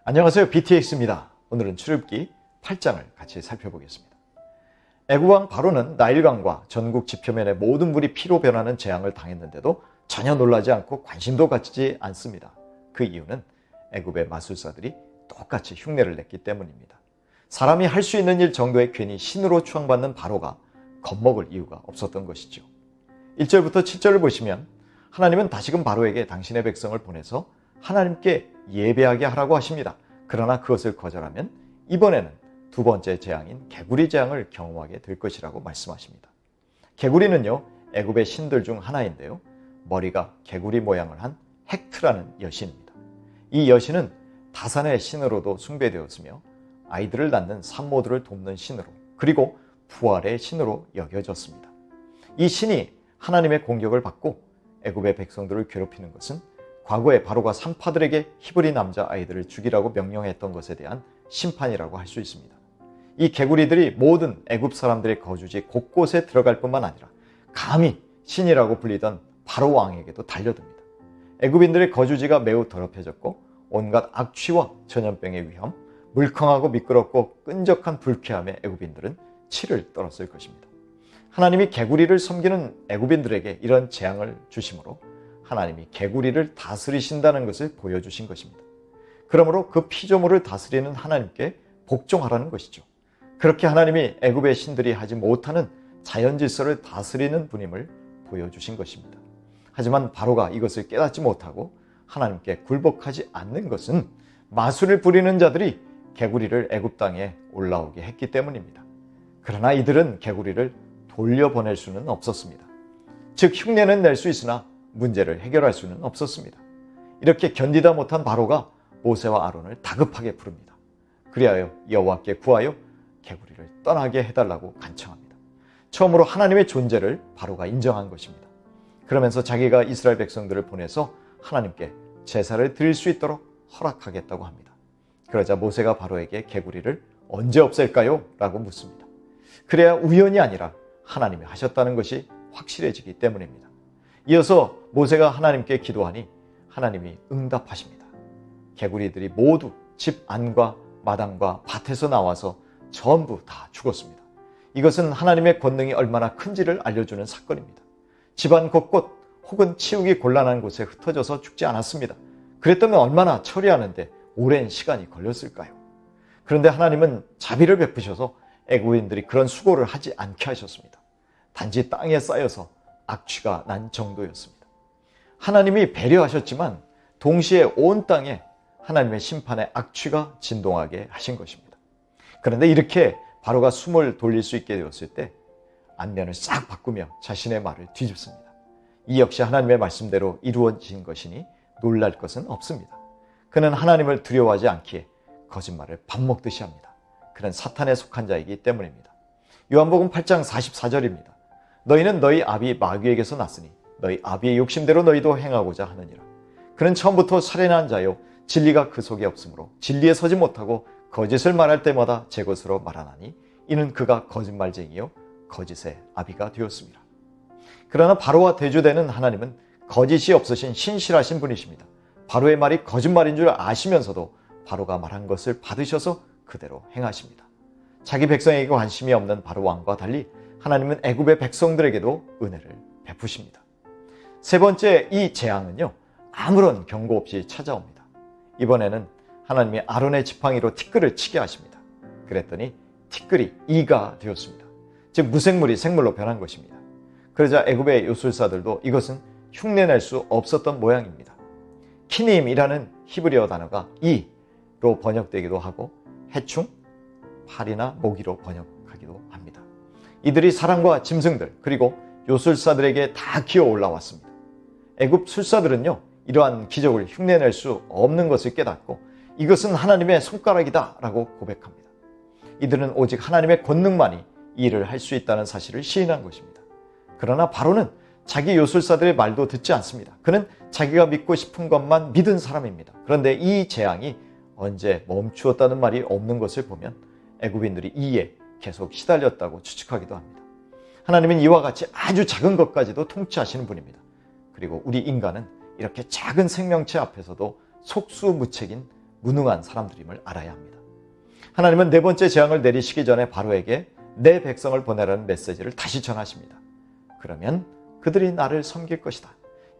안녕하세요. BTX입니다. 오늘은 출애굽기 8장을 같이 살펴보겠습니다. 애굽왕 바로는 나일강과 전국 지표면의 모든 물이 피로 변하는 재앙을 당했는데도 전혀 놀라지 않고 관심도 갖지 않습니다. 그 이유는 애굽의 마술사들이 똑같이 흉내를 냈기 때문입니다. 사람이 할 수 있는 일 정도에 괜히 신으로 추앙받는 바로가 겁먹을 이유가 없었던 것이죠. 1절부터 7절을 보시면 하나님은 다시금 바로에게 당신의 백성을 보내서 하나님께 예배하게 하라고 하십니다. 그러나 그것을 거절하면 이번에는 두 번째 재앙인 개구리 재앙을 경험하게 될 것이라고 말씀하십니다. 개구리는요, 애굽의 신들 중 하나인데요, 머리가 개구리 모양을 한 헥트라는 여신입니다. 이 여신은 다산의 신으로도 숭배되었으며 아이들을 낳는 산모들을 돕는 신으로, 그리고 부활의 신으로 여겨졌습니다. 이 신이 하나님의 공격을 받고 애굽의 백성들을 괴롭히는 것은 과거에 바로가 산파들에게 히브리 남자 아이들을 죽이라고 명령했던 것에 대한 심판이라고 할 수 있습니다. 이 개구리들이 모든 애굽 사람들의 거주지 곳곳에 들어갈 뿐만 아니라 감히 신이라고 불리던 바로 왕에게도 달려듭니다. 애굽인들의 거주지가 매우 더럽혀졌고 온갖 악취와 전염병의 위험, 물컹하고 미끄럽고 끈적한 불쾌함에 애굽인들은 치를 떨었을 것입니다. 하나님이 개구리를 섬기는 애굽인들에게 이런 재앙을 주심으로 하나님이 개구리를 다스리신다는 것을 보여주신 것입니다. 그러므로 그 피조물을 다스리는 하나님께 복종하라는 것이죠. 그렇게 하나님이 애굽의 신들이 하지 못하는 자연 질서를 다스리는 분임을 보여주신 것입니다. 하지만 바로가 이것을 깨닫지 못하고 하나님께 굴복하지 않는 것은 마술을 부리는 자들이 개구리를 애굽 땅에 올라오게 했기 때문입니다. 그러나 이들은 개구리를 돌려보낼 수는 없었습니다. 즉 흉내는 낼 수 있으나 문제를 해결할 수는 없었습니다. 이렇게 견디다 못한 바로가 모세와 아론을 다급하게 부릅니다. 그리하여 여호와께 구하여 개구리를 떠나게 해달라고 간청합니다. 처음으로 하나님의 존재를 바로가 인정한 것입니다. 그러면서 자기가 이스라엘 백성들을 보내서 하나님께 제사를 드릴 수 있도록 허락하겠다고 합니다. 그러자 모세가 바로에게 개구리를 언제 없앨까요? 라고 묻습니다. 그래야 우연이 아니라 하나님이 하셨다는 것이 확실해지기 때문입니다. 이어서 모세가 하나님께 기도하니 하나님이 응답하십니다. 개구리들이 모두 집 안과 마당과 밭에서 나와서 전부 다 죽었습니다. 이것은 하나님의 권능이 얼마나 큰지를 알려주는 사건입니다. 집안 곳곳 혹은 치우기 곤란한 곳에 흩어져서 죽지 않았습니다. 그랬다면 얼마나 처리하는데 오랜 시간이 걸렸을까요? 그런데 하나님은 자비를 베푸셔서 애굽인들이 그런 수고를 하지 않게 하셨습니다. 단지 땅에 쌓여서 악취가 난 정도였습니다. 하나님이 배려하셨지만 동시에 온 땅에 하나님의 심판의 악취가 진동하게 하신 것입니다. 그런데 이렇게 바로가 숨을 돌릴 수 있게 되었을 때 안면을 싹 바꾸며 자신의 말을 뒤집습니다. 이 역시 하나님의 말씀대로 이루어진 것이니 놀랄 것은 없습니다. 그는 하나님을 두려워하지 않기에 거짓말을 밥 먹듯이 합니다. 그는 사탄에 속한 자이기 때문입니다. 요한복음 8장 44절입니다. 너희는 너희 아비 마귀에게서 났으니 너희 아비의 욕심대로 너희도 행하고자 하느니라. 그는 처음부터 살인한 자요 진리가 그 속에 없으므로 진리에 서지 못하고 거짓을 말할 때마다 제 것으로 말하나니 이는 그가 거짓말쟁이요 거짓의 아비가 되었습니다. 그러나 바로와 대조되는 하나님은 거짓이 없으신 신실하신 분이십니다. 바로의 말이 거짓말인 줄 아시면서도 바로가 말한 것을 받으셔서 그대로 행하십니다. 자기 백성에게 관심이 없는 바로 왕과 달리 하나님은 애굽의 백성들에게도 은혜를 베푸십니다. 세 번째 이 재앙은요, 아무런 경고 없이 찾아옵니다. 이번에는 하나님이 아론의 지팡이로 티끌을 치게 하십니다. 그랬더니 티끌이 이가 되었습니다. 즉 무생물이 생물로 변한 것입니다. 그러자 애굽의 요술사들도 이것은 흉내낼 수 없었던 모양입니다. 키님이라는 히브리어 단어가 이로 번역되기도 하고 해충, 파리나 모기로 번역하기도 합니다. 이들이 사람과 짐승들 그리고 요술사들에게 다 기어 올라왔습니다. 애굽 술사들은요, 이러한 기적을 흉내낼 수 없는 것을 깨닫고 이것은 하나님의 손가락이다 라고 고백합니다. 이들은 오직 하나님의 권능만이 이 일을 할 수 있다는 사실을 시인한 것입니다. 그러나 바로는 자기 요술사들의 말도 듣지 않습니다. 그는 자기가 믿고 싶은 것만 믿은 사람입니다. 그런데 이 재앙이 언제 멈추었다는 말이 없는 것을 보면 애굽인들이 이에 계속 시달렸다고 추측하기도 합니다. 하나님은 이와 같이 아주 작은 것까지도 통치하시는 분입니다. 그리고 우리 인간은 이렇게 작은 생명체 앞에서도 속수무책인 무능한 사람들임을 알아야 합니다. 하나님은 네 번째 재앙을 내리시기 전에 바로에게 내 백성을 보내라는 메시지를 다시 전하십니다. 그러면 그들이 나를 섬길 것이다.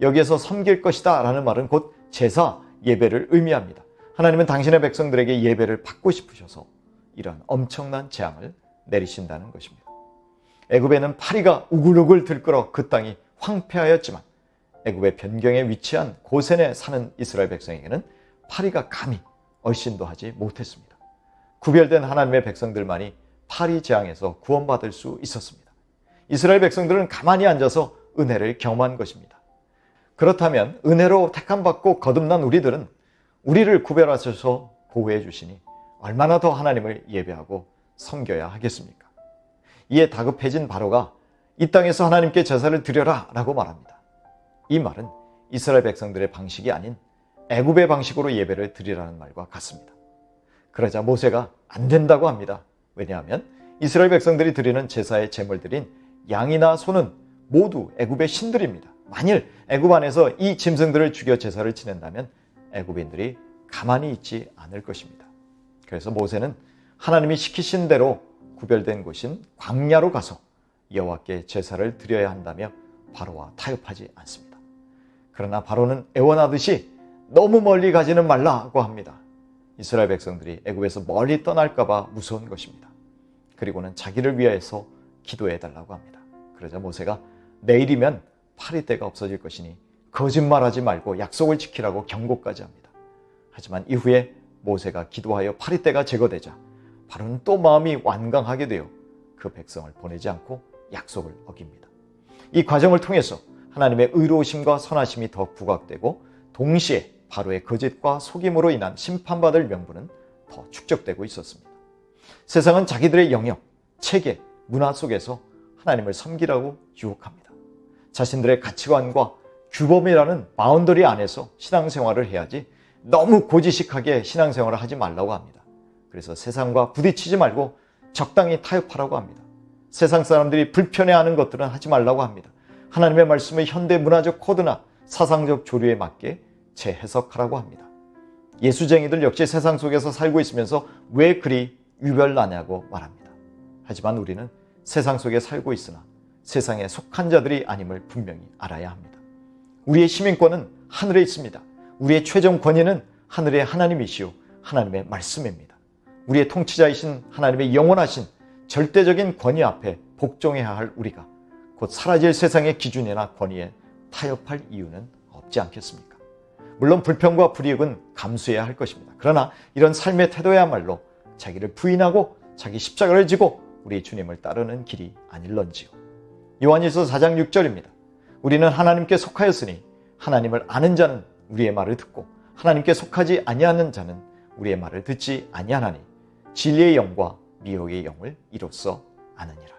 여기에서 섬길 것이다 라는 말은 곧 제사, 예배를 의미합니다. 하나님은 당신의 백성들에게 예배를 받고 싶으셔서 이런 엄청난 재앙을 내리신다는 것입니다. 애굽에는 파리가 우글우글 들끓어 그 땅이 황폐하였지만 애굽의 변경에 위치한 고센에 사는 이스라엘 백성에게는 파리가 감히 얼씬도 하지 못했습니다. 구별된 하나님의 백성들만이 파리 재앙에서 구원받을 수 있었습니다. 이스라엘 백성들은 가만히 앉아서 은혜를 경험한 것입니다. 그렇다면 은혜로 택함받고 거듭난 우리들은 우리를 구별하셔서 보호해 주시니 얼마나 더 하나님을 예배하고 섬겨야 하겠습니까? 이에 다급해진 바로가 이 땅에서 하나님께 제사를 드려라 라고 말합니다. 이 말은 이스라엘 백성들의 방식이 아닌 애굽의 방식으로 예배를 드리라는 말과 같습니다. 그러자 모세가 안 된다고 합니다. 왜냐하면 이스라엘 백성들이 드리는 제사의 제물들인 양이나 소는 모두 애굽의 신들입니다. 만일 애굽 안에서 이 짐승들을 죽여 제사를 지낸다면 애굽인들이 가만히 있지 않을 것입니다. 그래서 모세는 하나님이 시키신 대로 구별된 곳인 광야로 가서 여호와께 제사를 드려야 한다며 바로와 타협하지 않습니다. 그러나 바로는 애원하듯이 너무 멀리 가지는 말라고 합니다. 이스라엘 백성들이 애굽에서 멀리 떠날까 봐 무서운 것입니다. 그리고는 자기를 위하여서 기도해 달라고 합니다. 그러자 모세가 내일이면 파리떼가 없어질 것이니 거짓말하지 말고 약속을 지키라고 경고까지 합니다. 하지만 이후에 모세가 기도하여 파리떼가 제거되자 바로는 또 마음이 완강하게 되어 그 백성을 보내지 않고 약속을 어깁니다. 이 과정을 통해서 하나님의 의로우심과 선하심이 더 부각되고 동시에 바로의 거짓과 속임으로 인한 심판받을 명분은 더 축적되고 있었습니다. 세상은 자기들의 영역, 체계, 문화 속에서 하나님을 섬기라고 유혹합니다. 자신들의 가치관과 규범이라는 바운더리 안에서 신앙생활을 해야지 너무 고지식하게 신앙생활을 하지 말라고 합니다. 그래서 세상과 부딪히지 말고 적당히 타협하라고 합니다. 세상 사람들이 불편해하는 것들은 하지 말라고 합니다. 하나님의 말씀의 현대 문화적 코드나 사상적 조류에 맞게 재해석하라고 합니다. 예수쟁이들 역시 세상 속에서 살고 있으면서 왜 그리 유별나냐고 말합니다. 하지만 우리는 세상 속에 살고 있으나 세상에 속한 자들이 아님을 분명히 알아야 합니다. 우리의 시민권은 하늘에 있습니다. 우리의 최종 권위는 하늘의 하나님이시오 하나님의 말씀입니다. 우리의 통치자이신 하나님의 영원하신 절대적인 권위 앞에 복종해야 할 우리가 곧 사라질 세상의 기준이나 권위에 타협할 이유는 없지 않겠습니까? 물론 불평과 불이익은 감수해야 할 것입니다. 그러나 이런 삶의 태도야말로 자기를 부인하고 자기 십자가를 지고 우리 주님을 따르는 길이 아닐런지요. 요한일서 4장 6절입니다. 우리는 하나님께 속하였으니 하나님을 아는 자는 우리의 말을 듣고 하나님께 속하지 아니하는 자는 우리의 말을 듣지 아니하나니 진리의 영과 미혹의 영을 이로써 아느니라.